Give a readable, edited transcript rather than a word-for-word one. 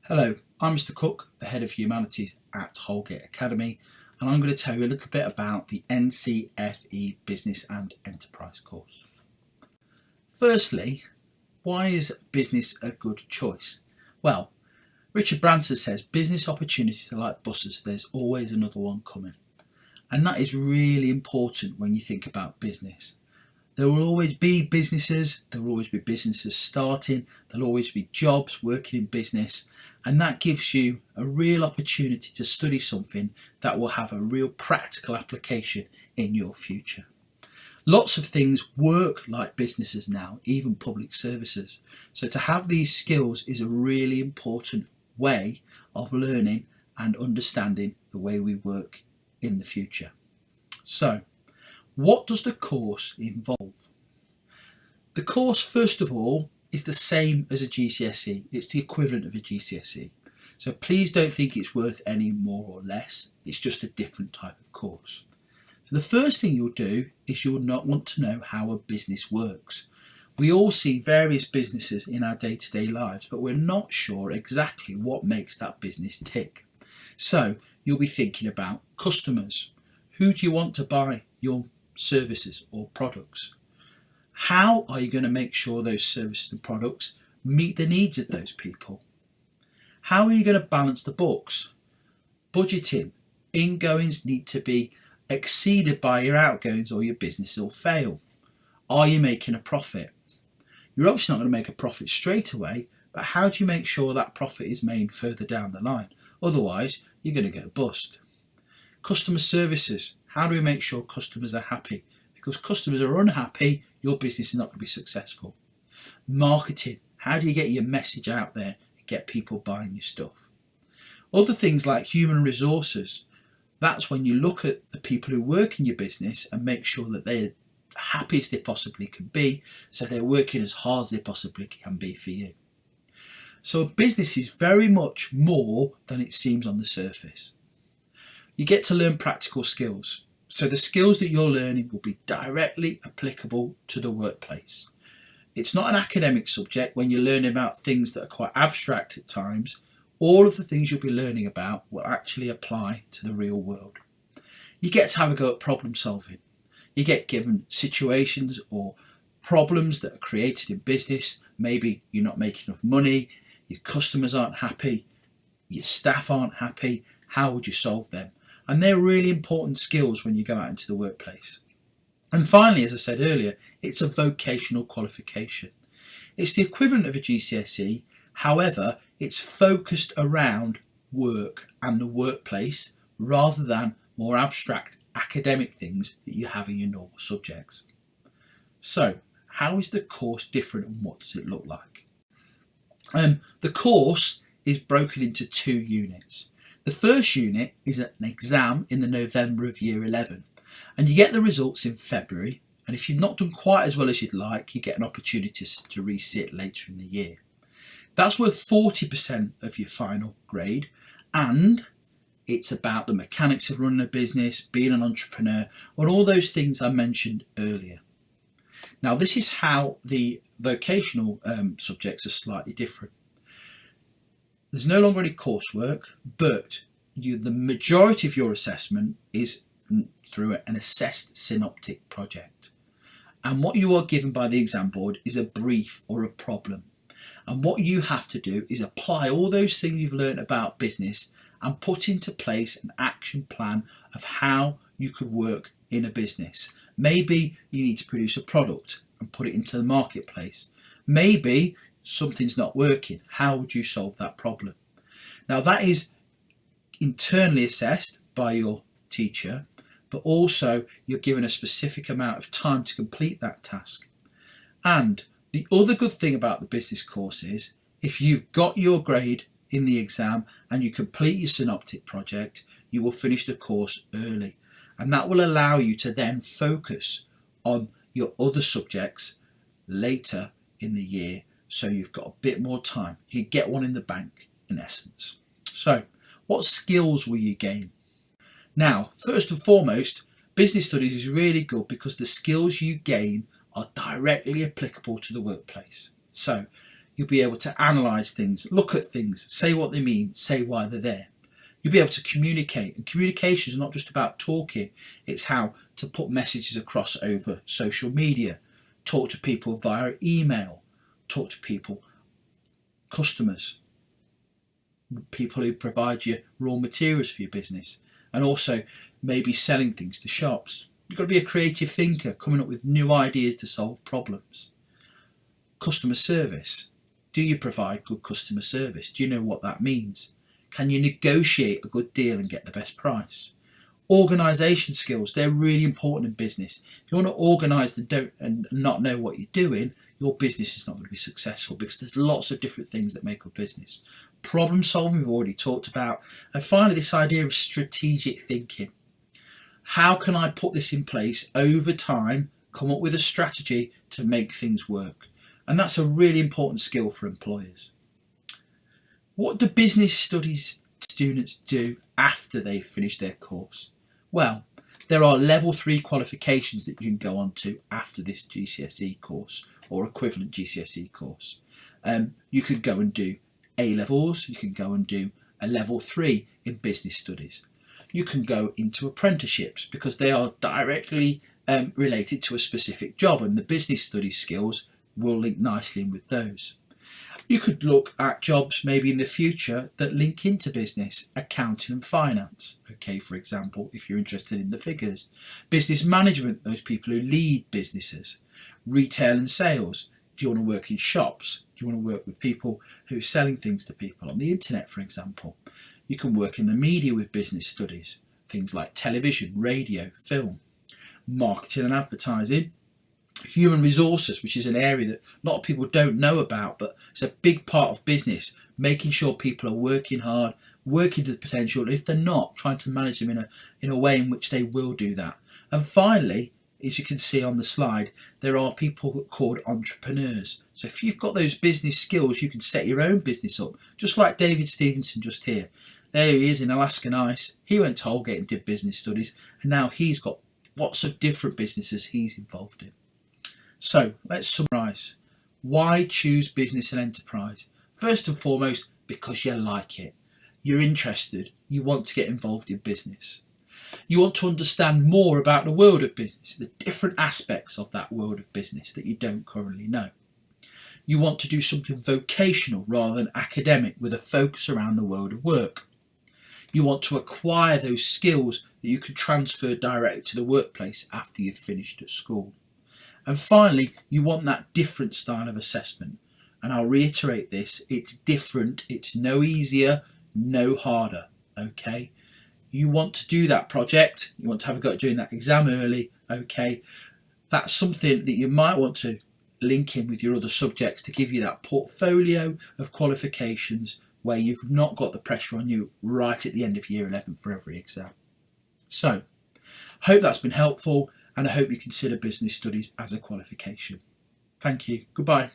Hello, I'm Mr. Cook, the Head of Humanities at Holgate Academy, and I'm going to tell you a little bit about the NCFE Business and Enterprise course. Firstly, why is business a good choice? Well, Richard Branson says business opportunities are like buses, there's always another one coming. And that is really important when you think about business. There will always be businesses, there will always be businesses starting, there'll always be jobs working in business, and that gives you a real opportunity to study something that will have a real practical application in your future. Lots of things work like businesses now, even public services. So to have these skills is a really important way of learning and understanding the way we work in the future. So, what does the course involve? The course, first of all, is the same as a GCSE. It's the equivalent of a GCSE. So please don't think it's worth any more or less. It's just a different type of course. So the first thing you'll do is you'll not want to know how a business works. We all see various businesses in our day-to-day lives, but we're not sure exactly what makes that business tick. So you'll be thinking about customers. Who do you want to buy your services or products? How are you going to make sure those services and products meet the needs of those people? How are you going to balance the books? Budgeting, ingoings need to be exceeded by your outgoings or your business will fail. Are you making a profit? You're obviously not going to make a profit straight away, but how do you make sure that profit is made further down the line? Otherwise, you're going to go bust. Customer services, how do we make sure customers are happy? Because customers are unhappy, your business is not going to be successful. Marketing, how do you get your message out there and get people buying your stuff? Other things like human resources, that's when you look at the people who work in your business and make sure that they're happy as they possibly can be, so they're working as hard as they possibly can be for you. So a business is very much more than it seems on the surface. You get to learn practical skills. So the skills that you're learning will be directly applicable to the workplace. It's not an academic subject when you're learning about things that are quite abstract at times. All of the things you'll be learning about will actually apply to the real world. You get to have a go at problem solving. You get given situations or problems that are created in business. Maybe you're not making enough money, your customers aren't happy, your staff aren't happy. How would you solve them? And they're really important skills when you go out into the workplace. And finally, as I said earlier, it's a vocational qualification. It's the equivalent of a GCSE, however, it's focused around work and the workplace rather than more abstract academic things that you have in your normal subjects. So, how is the course different and what does it look like? The course is broken into 2 units. The first unit is an exam in the November of year 11 and you get the results in February, and if you've not done quite as well as you'd like, you get an opportunity to resit later in the year. That's worth 40% of your final grade, and it's about the mechanics of running a business, being an entrepreneur, and all those things I mentioned earlier. Now this is how the vocational subjects are slightly different. There's no longer any coursework, but the majority of your assessment is through an assessed synoptic project. And what you are given by the exam board is a brief or a problem. And what you have to do is apply all those things you've learned about business and put into place an action plan of how you could work in a business. Maybe you need to produce a product and put it into the marketplace. Maybe something's not working. How would you solve that problem? Now that is internally assessed by your teacher, but also you're given a specific amount of time to complete that task. And the other good thing about the business course is if you've got your grade in the exam and you complete your synoptic project, you will finish the course early. And that will allow you to then focus on your other subjects later in the year. So you've got a bit more time. You get one in the bank, in essence. So, what skills will you gain? Now, first and foremost, business studies is really good because the skills you gain are directly applicable to the workplace. So, You'll be able to analyse things, look at things, say what they mean, say why they're there. You'll be able to communicate, and communication is not just about talking, it's how to put messages across over social media, talk to people via email, talk to people, customers, people who provide you raw materials for your business, and also maybe selling things to shops. You've got to be a creative thinker, coming up with new ideas to solve problems. Customer service. Do you provide good customer service? Do you know what that means? Can you negotiate a good deal and get the best price? Organisation skills, they're really important in business. If you want to organise and not know what you're doing, your business is not going to be successful, because there's lots of different things that make up business. Problem solving, we've already talked about. And finally, this idea of strategic thinking. How can I put this in place over time, come up with a strategy to make things work? And that's a really important skill for employers. What do business studies students do after they've finished their course? Well, there are level 3 qualifications that you can go on to after this GCSE course or equivalent GCSE course. You could go and do A-levels, you can go and do a level 3 in business studies. You can go into apprenticeships because they are directly related to a specific job, and the business studies skills will link nicely in with those. You could look at jobs maybe in the future that link into business, accounting and finance. Okay, for example, if you're interested in the figures. Business management, those people who lead businesses. Retail and sales. Do you want to work in shops? Do you want to work with people who are selling things to people on the internet, for example? You can work in the media with business studies. Things like television, radio, film. Marketing and advertising. Human resources, which is an area that a lot of people don't know about, but it's a big part of business, making sure people are working hard, working to the potential, and if they're not, trying to manage them in a way in which they will do that. And finally, as you can see on the slide, there are people called entrepreneurs. So if you've got those business skills, you can set your own business up, just like David Stevenson just here. There he is in Alaskan Ice. He went to Holgate and did business studies, and now he's got lots of different businesses he's involved in. So let's summarise. Why choose business and enterprise? First and foremost, because you like it. You're interested. You want to get involved in business. You want to understand more about the world of business, the different aspects of that world of business that you don't currently know. You want to do something vocational rather than academic, with a focus around the world of work. You want to acquire those skills that you can transfer directly to the workplace after you've finished at school. And finally, you want that different style of assessment. And I'll reiterate this, it's different, it's no easier, no harder, okay? You want to do that project, you want to have a go at doing that exam early, okay? That's something that you might want to link in with your other subjects to give you that portfolio of qualifications where you've not got the pressure on you right at the end of year 11 for every exam. So, hope that's been helpful, and I hope you consider business studies as a qualification. Thank you. Goodbye.